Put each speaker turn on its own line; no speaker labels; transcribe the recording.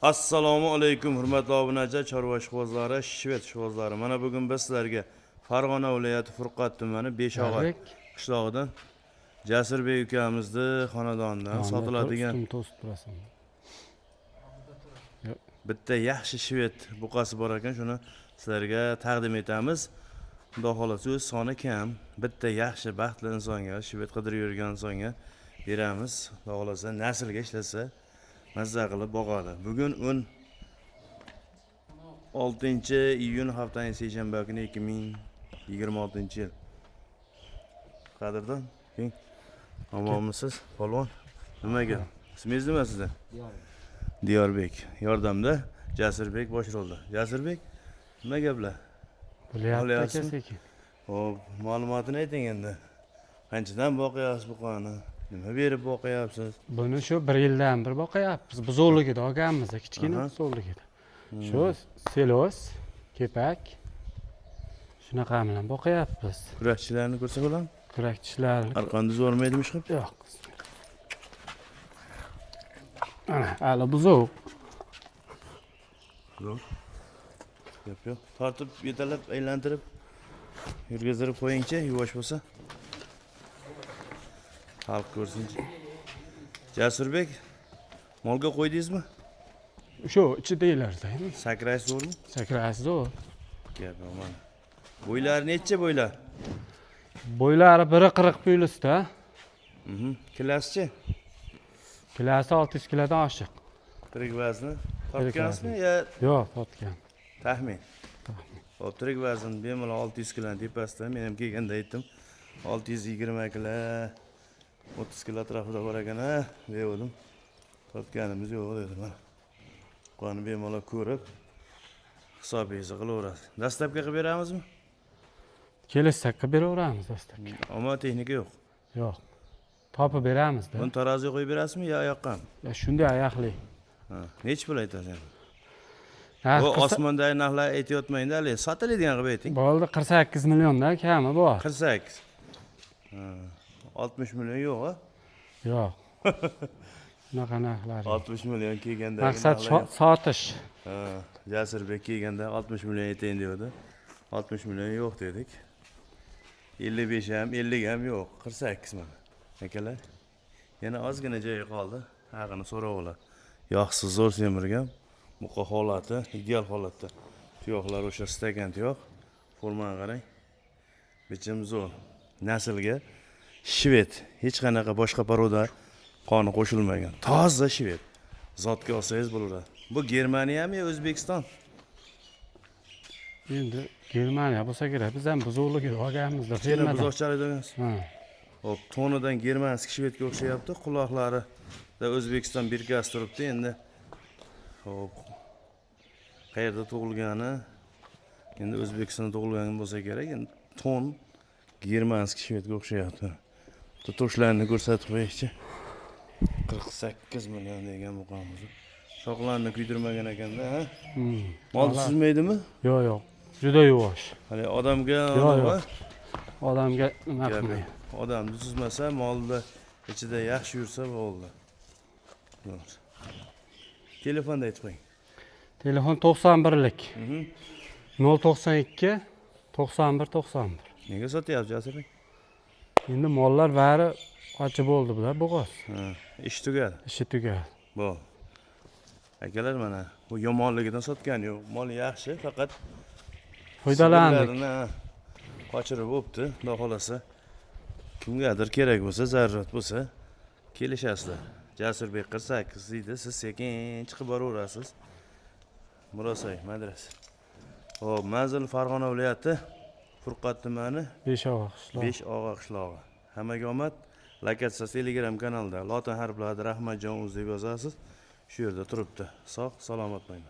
Assalomu alaykum hurmatli obunachilar, chorva ishqibozlari, shvet ishqibozlari. Mana bugun biz sizlarga Farg'ona viloyati Furqat tumani Beshog'ar qishlog'idan Jasurbek ukamizni xonadonidan sotiladigan bitta yaxshi shvet buqasi bor ekan, shuni sizlarga taqdim etamiz. Xudo xolasa o'z soni kam, bitta yaxshi baxtli insonga, shvet qidirib yurgan insonga beramiz. Xudo xolasa naslga ishlasa mazza qilib boqadi. Bugun 16-iyun haftaning seshanba kuni 2026-yil. Qadrdon, keng omonmisiz? Polvon. Nimaga? Ismingiz nima sizning? Diyorbek. Yordamda Jasurbek boshqardi. Jasurbek, nima gaplar?
Bo'lyapti sekin.
Xo'p, ma'lumotini ayting endi. Qanchadan boqyapsiz buqani? Nima berib boqyapsiz?
Buni shu 1 yildan bir boqyapmiz. Buzoqligida olganmiz, kichkina buzoqligida. Shu selos, kepak. Shunaqa bilan boqyapmiz.
Kurakchilarni ko'rsa bo'ladimi?
Kurakchilarni.
Arqonda zo'rmaydimi ish qilib?
Yo'q. Ana, hali buzoq.
Yo'q. Yo'q. Tortib, yetalab, aylantirib, yurgizib qo'yingchi, yuvosh bo'lsa. Xalq ko'rsinchi. Jasurbek, molga qo'ydingizmi?
Shu ichidaglarda.
Sakraysiz zo'rmi?
Sakraysiz zo'r.
Gap aman. Bo'ylari necha bo'ylar?
Bo'ylari 1.40 plyusda.
Kilosichi?
Kilosi 600 kilodan oshiq.
Tirik vazni topgansizmi yo?
Yo'q, topgan.
Taxmin. Xo'p, tirik vazn bemalol 600 kilodan tepasida. Men ham kelganda aytdim. 620 kilo, 30 kilo atrofida bor ekan-a, dedim. Topganimiz yo'q dedim. Qani bemalol ko'rib hisobingizni qilaverasiz. Dastlabki qilib beramizmi?
Kelishsak qilib beraveramiz dastlabki.
Ammo texnika yo'q.
Yo'q. Topib beramiz-da.
Buni taroziga qo'yib berasizmi yo oyoqqami?
Shunday oyoqli.
Ha, necha pul aytasiz? Bu osmondagi narxlar aytayotmangda, hali sotiladigan qilib ayting.
Bo'ldi, 48 milliondan kami bor.
48. Ha, 60 million yo'q-a?
Yo'q. Shunaqa narxlar.
60 million kelganda.
Maqsad sotish.
Ha, Jasurbek kelganda 60 million aytayin dedi. 60 million yo'q dedik. 55 ham, 50 ham yo'q. 48 mana. Akalar, yana ozgina joyi qoldi. Haqini so'rab yog'siz zo'r semirgan. Buqa holati ideal holatda. Tuyoqlar o'sha stakan tuyoq. Formani qarang. Bichim zo'r. Naslga shvet, hech qanaqa boshqa paroda qoni qo'shilmagan. Toza shvet. Zotga olsangiz bo'laveradi. Bu Germaniyami yo O'zbekiston?
Endi Germaniya bo'lsa kerak. Biz ham buzoqligida olganmiz-da,
fermada. Buzoqchalik degansiz.
Ha.
Hop, tonidan germansk shvetga o'xshayapti. Quloqlari da O'zbekiston birgasi turibdi endi. Hop. Qayerda tug'ilgani? Endi O'zbekistonda tug'ilgan bo'lsa kerak. Endi ton germansk shvetga o'xshayapti. Toshlarni ko'rsatib qo'yishchi. 48 million degan buqamiz. Shoxlarni kuydirmagan ekanda, ha? Mol suzmaydimi?
Yo'q, yo'q. Juda yuvosh.
Hali odamga
yo'q. Odamga nima qilmaydi.
Odamni suzmasa, molda ichida yaxshi yursa bo'ldi. Telefonda aytib qo'ying.
Telefon 91lik. 092 91 91.
Nega sotyapsiz Jasurbek?
Endi mollar bari ochib bo'ldi bular, bo'g'oz.
Ha, ish tugadi.
Ishi tugadi.
Bu. Akalar mana bu yomonligidan sotgani yo'q. Mol yaxshi, faqat
foydalandik.
Qochirib o'pdi, xudo xolasa. Kimgadir kerak bo'lsa, zarurat bo'lsa, kelishasizlar. Jasurbek 48 deydi, siz sekin chiqib boraverasiz. Murosay madrasa. Xo'p, manzil Farg'ona viloyati Furqat tumani
Beshog'ar qishlog'i.
Beshog'ar qishlog'i. Hammaga omad. Lokatsiya Telegram kanalida Lotin harflarida Rahmatjon o'z deb yozasiz. Shu yerda turibdi. Sog', salomat bo'ling.